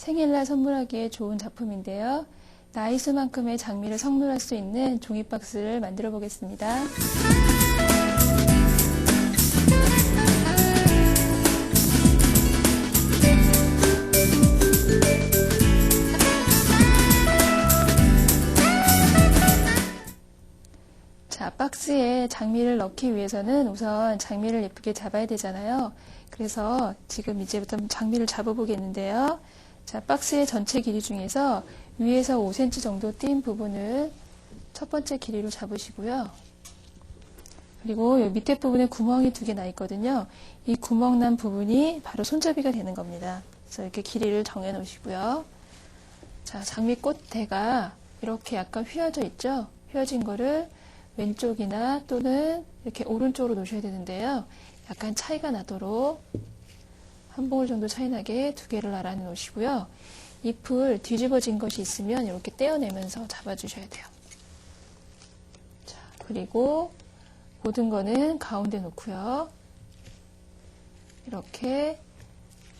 생일날 선물하기에 좋은 작품인데요. 나이 수만큼의 장미를 선물할 수 있는 종이박스를 만들어 보겠습니다. 자, 박스에 장미를 넣기 위해서는 우선 장미를 예쁘게 잡아야 되잖아요. 그래서 지금 이제부터 장미를 잡아보겠는데요. 자, 박스의 전체 길이 중에서 위에서 5cm 정도 띈 부분을 첫 번째 길이로 잡으시고요. 그리고 여기 밑에 부분에 구멍이 2개 나 있거든요. 이 구멍 난 부분이 바로 손잡이가 되는 겁니다. 그래서 이렇게 길이를 정해 놓으시고요. 자, 장미꽃 대가 이렇게 약간 휘어져 있죠? 휘어진 거를 왼쪽이나 또는 이렇게 오른쪽으로 놓으셔야 되는데요. 약간 차이가 나도록 한 봉을 정도 차이 나게 2개를 나란히 놓으시고요. 잎을 뒤집어진 것이 있으면 이렇게 떼어내면서 잡아주셔야 돼요. 자, 그리고 모든 거는 가운데 놓고요. 이렇게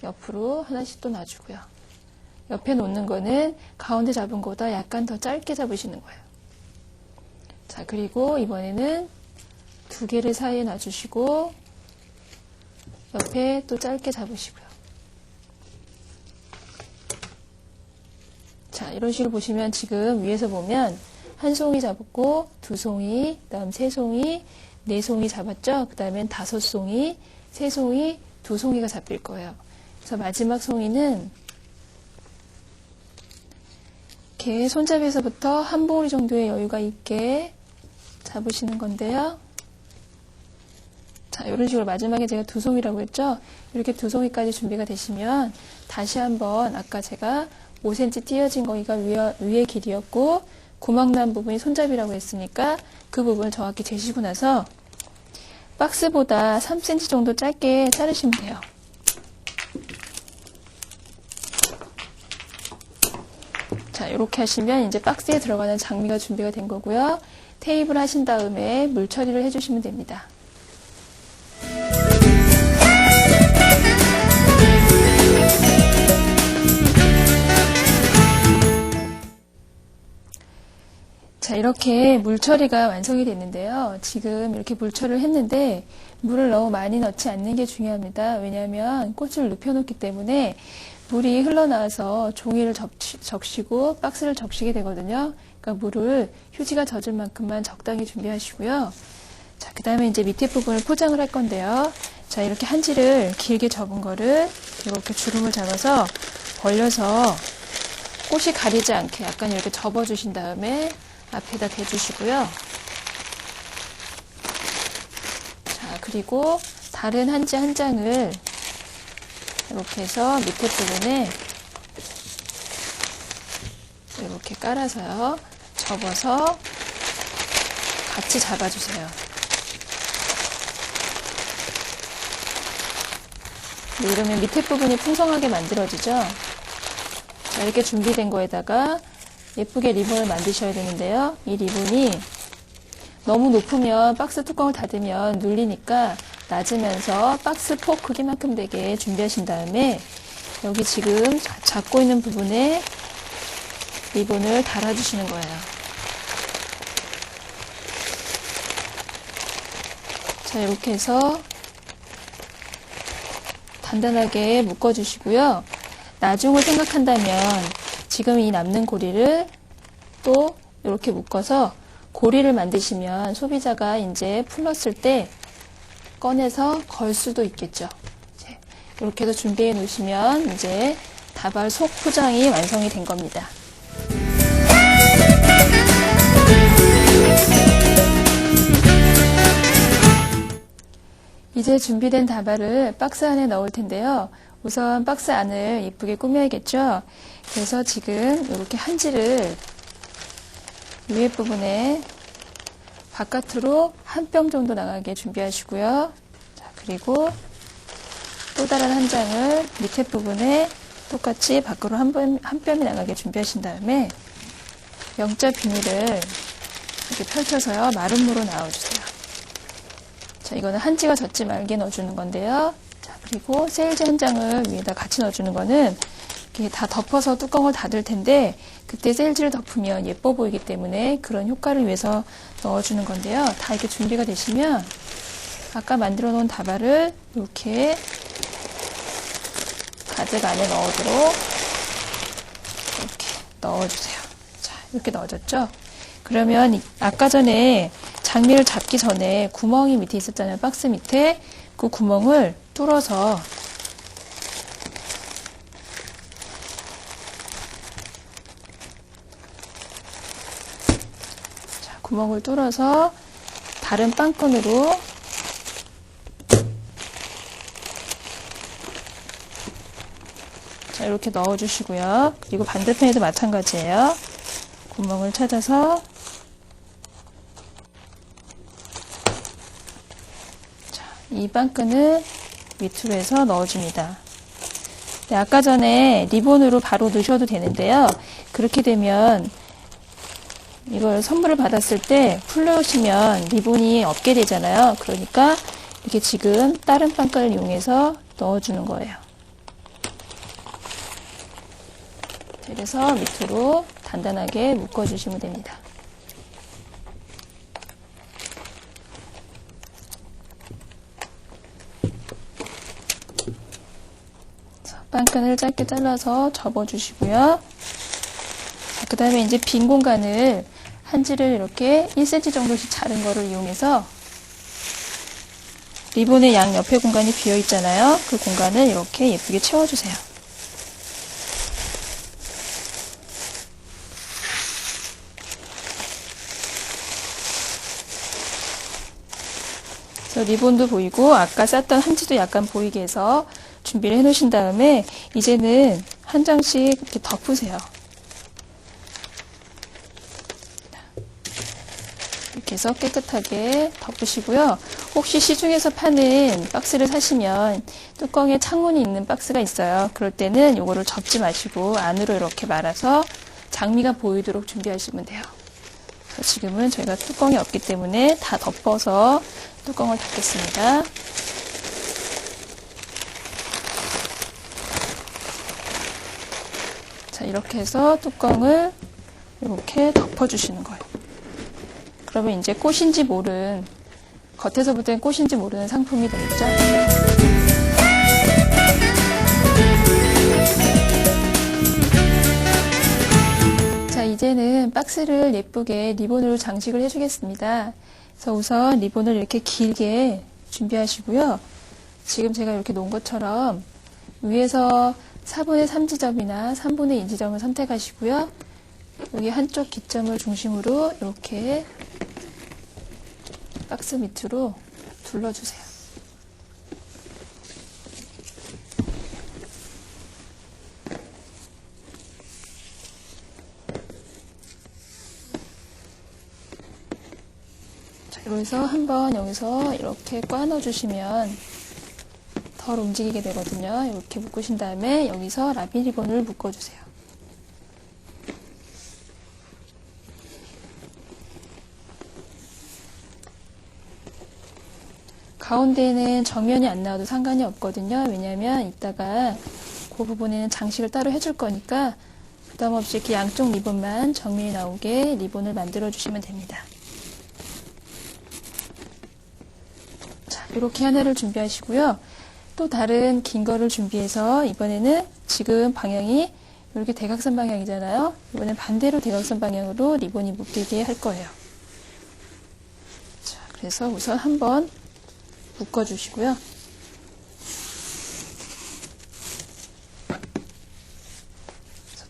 옆으로 하나씩 또 놔주고요. 옆에 놓는 거는 가운데 잡은 것보다 약간 더 짧게 잡으시는 거예요. 자, 그리고 이번에는 2개를 사이에 놔주시고 옆에 또 짧게 잡으시고요. 자, 이런 식으로 보시면 지금 위에서 보면 1송이 잡았고 2송이, 그 다음 3송이, 4송이 잡았죠? 그 다음엔 5송이, 3송이, 2송이가 잡힐 거예요. 그래서 마지막 송이는 이렇게 손잡이에서부터 한 봉우리 정도의 여유가 있게 잡으시는 건데요. 자, 이런 식으로 마지막에 제가 2송이라고 했죠? 이렇게 2송이까지 준비가 되시면 다시 한번 아까 제가 5cm 띄어진 거기가 위의 길이였고 구멍 난 부분이 손잡이라고 했으니까 그 부분을 정확히 재시고 나서 박스보다 3cm 정도 짧게 자르시면 돼요. 자, 이렇게 하시면 이제 박스에 들어가는 장미가 준비가 된 거고요. 테이프를 하신 다음에 물 처리를 해주시면 됩니다. 자, 이렇게 물 처리가 완성이 됐는데요. 지금 이렇게 물 처리를 했는데 물을 너무 많이 넣지 않는 게 중요합니다. 왜냐하면 꽃을 눕혀놓기 때문에 물이 흘러나와서 종이를 적시고 박스를 적시게 되거든요. 그러니까 물을 휴지가 젖을 만큼만 적당히 준비하시고요. 자, 그 다음에 이제 밑에 부분을 포장을 할 건데요. 자, 이렇게 한지를 길게 접은 거를 이렇게 주름을 잡아서 벌려서 꽃이 가리지 않게 약간 이렇게 접어주신 다음에 앞에다 대주시고요. 자, 그리고 다른 한지 한 장을 이렇게 해서 밑에 부분에 이렇게 깔아서요. 접어서 같이 잡아주세요. 네, 이러면 밑에 부분이 풍성하게 만들어지죠. 자, 이렇게 준비된 거에다가 예쁘게 리본을 만드셔야 되는데요. 이 리본이 너무 높으면 박스 뚜껑을 닫으면 눌리니까 낮으면서 박스 폭 크기만큼 되게 준비하신 다음에 여기 지금 잡고 있는 부분에 리본을 달아주시는 거예요. 자, 이렇게 해서 단단하게 묶어주시고요. 나중을 생각한다면 지금 이 남는 고리를 또 이렇게 묶어서 고리를 만드시면 소비자가 이제 풀렀을 때 꺼내서 걸 수도 있겠죠. 이렇게 해서 준비해 놓으시면 이제 다발 속 포장이 완성이 된 겁니다. 이제 준비된 다발을 박스 안에 넣을 텐데요. 우선 박스 안을 예쁘게 꾸며야겠죠. 그래서 지금 이렇게 한지를 위에 부분에 바깥으로 한 뼘 정도 나가게 준비하시고요. 자, 그리고 또 다른 한 장을 밑에 부분에 똑같이 밖으로 한 뼘이 나가게 준비하신 다음에 영자 비닐을 이렇게 펼쳐서요. 마른 물로 넣어주세요. 자, 이거는 한지가 젖지 말게 넣어주는 건데요. 자, 그리고 세일즈 한 장을 위에다 같이 넣어주는 거는 이렇게 다 덮어서 뚜껑을 닫을 텐데 그때 셀지를 덮으면 예뻐 보이기 때문에 그런 효과를 위해서 넣어주는 건데요. 다 이렇게 준비가 되시면 아까 만들어 놓은 다발을 이렇게 가득 안에 넣어도록 이렇게 넣어주세요. 자, 이렇게 넣어줬죠? 그러면 아까 전에 장미를 잡기 전에 구멍이 밑에 있었잖아요. 박스 밑에. 그 구멍을 뚫어서 구멍을 뚫어서 다른 빵끈으로 자, 이렇게 넣어주시고요. 그리고 반대편에도 마찬가지예요. 구멍을 찾아서 자, 이 빵끈을 밑으로 해서 넣어줍니다. 네, 아까 전에 리본으로 바로 넣으셔도 되는데요. 그렇게 되면 이걸 선물을 받았을 때 풀려오시면 리본이 없게 되잖아요. 그러니까 이렇게 지금 다른 빵끈을 이용해서 넣어주는 거예요. 그래서 밑으로 단단하게 묶어주시면 됩니다. 빵끈을 짧게 잘라서 접어주시고요. 그 다음에 이제 빈 공간을 한지를 이렇게 1cm 정도씩 자른 거를 이용해서 리본의 양 옆에 공간이 비어 있잖아요. 그 공간을 이렇게 예쁘게 채워주세요. 그래서 리본도 보이고 아까 쌌던 한지도 약간 보이게 해서 준비를 해 놓으신 다음에 이제는 한 장씩 이렇게 덮으세요. 이렇게 해서 깨끗하게 덮으시고요. 혹시 시중에서 파는 박스를 사시면 뚜껑에 창문이 있는 박스가 있어요. 그럴 때는 이거를 접지 마시고 안으로 이렇게 말아서 장미가 보이도록 준비하시면 돼요. 지금은 저희가 뚜껑이 없기 때문에 다 덮어서 뚜껑을 닫겠습니다. 자, 이렇게 해서 뚜껑을 이렇게 덮어주시는 거예요. 그러면 이제 꽃인지 모른, 겉에서 볼 땐 꽃인지 모르는 상품이 되겠죠? 자, 이제는 박스를 예쁘게 리본으로 장식을 해주겠습니다. 그래서 우선 리본을 이렇게 길게 준비하시고요. 지금 제가 이렇게 놓은 것처럼 위에서 4분의 3지점이나 3분의 2지점을 선택하시고요. 여기 한쪽 기점을 중심으로 이렇게 박스 밑으로 둘러주세요. 자, 여기서 한번 여기서 이렇게 꽉 넣어주시면 덜 움직이게 되거든요. 이렇게 묶으신 다음에 여기서 라비 리본을 묶어주세요. 가운데에는 정면이 안 나와도 상관이 없거든요. 왜냐하면 이따가 그 부분에는 장식을 따로 해줄 거니까 부담 없이 이렇게 양쪽 리본만 정면이 나오게 리본을 만들어 주시면 됩니다. 자, 이렇게 하나를 준비하시고요. 또 다른 긴 거를 준비해서 이번에는 지금 방향이 이렇게 대각선 방향이잖아요. 이번엔 반대로 대각선 방향으로 리본이 묶이게 할 거예요. 자, 그래서 우선 한번 묶어주시고요.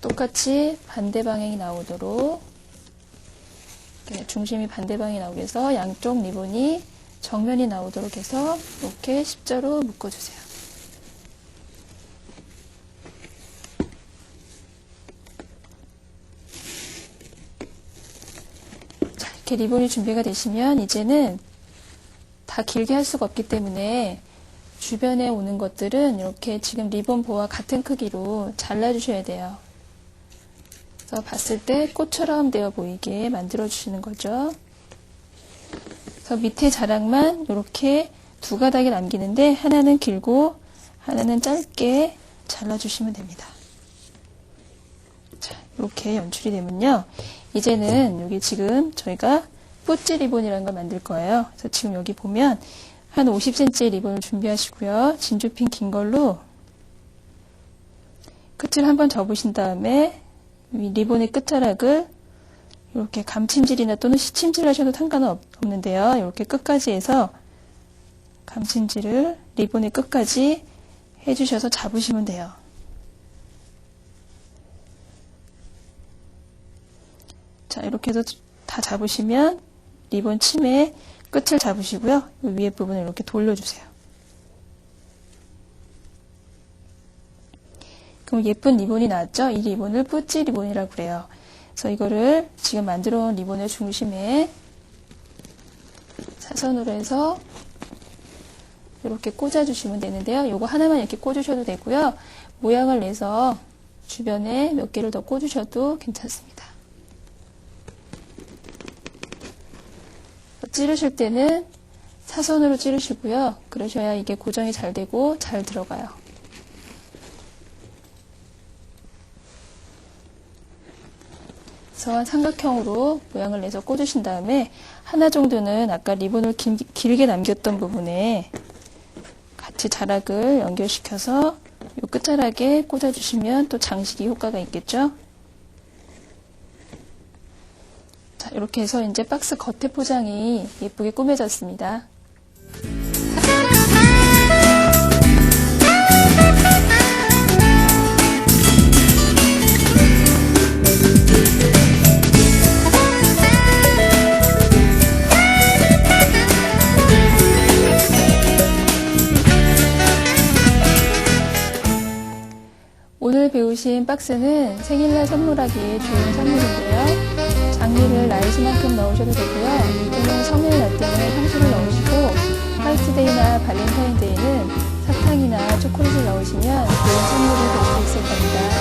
똑같이 반대 방향이 나오도록 중심이 반대 방향이 나오게 해서 양쪽 리본이 정면이 나오도록 해서 이렇게 십자로 묶어주세요. 자, 이렇게 리본이 준비가 되시면 이제는 다 길게 할 수가 없기 때문에 주변에 오는 것들은 이렇게 지금 리본 보와 같은 크기로 잘라주셔야 돼요. 그래서 봤을 때 꽃처럼 되어 보이게 만들어 주시는 거죠. 그래서 밑에 자락만 이렇게 두 가닥이 남기는데 하나는 길고 하나는 짧게 잘라주시면 됩니다. 이렇게 연출이 되면요. 이제는 여기 지금 저희가 뿌찌 리본이라는 걸 만들 거예요. 그래서 지금 여기 보면 한 50cm의 리본을 준비하시고요. 진주핀 긴 걸로 끝을 한번 접으신 다음에 이 리본의 끝자락을 이렇게 감침질이나 또는 시침질 하셔도 상관없는데요. 이렇게 끝까지 해서 감침질을 리본의 끝까지 해주셔서 잡으시면 돼요. 자, 이렇게 해서 다 잡으시면 리본 침의 끝을 잡으시고요. 위에 부분을 이렇게 돌려주세요. 그럼 예쁜 리본이 나왔죠? 이 리본을 뿌찌 리본이라고 그래요. 그래서 이거를 지금 만들어 온 리본의 중심에 사선으로 해서 이렇게 꽂아주시면 되는데요. 요거 하나만 이렇게 꽂으셔도 되고요. 모양을 내서 주변에 몇 개를 더 꽂으셔도 괜찮습니다. 찌르실 때는 사선으로 찌르시고요. 그러셔야 이게 고정이 잘 되고 잘 들어가요. 그래서 삼각형으로 모양을 내서 꽂으신 다음에 하나 정도는 아까 리본을 길게 남겼던 부분에 같이 자락을 연결시켜서 이 끝자락에 꽂아주시면 또 장식이 효과가 있겠죠. 자, 이렇게 해서 이제 박스 겉에 포장이 예쁘게 꾸며졌습니다. 오늘 배우신 박스는 생일날 선물하기에 좋은 선물인데요. 장미를 라이즈만큼 넣으셔도 되고요. 또는 성년날 때는 향수를 넣으시고 화이트데이나 발렌타인데이는 사탕이나 초콜릿을 넣으시면 좋은 선물이 될 수 있을 겁니다.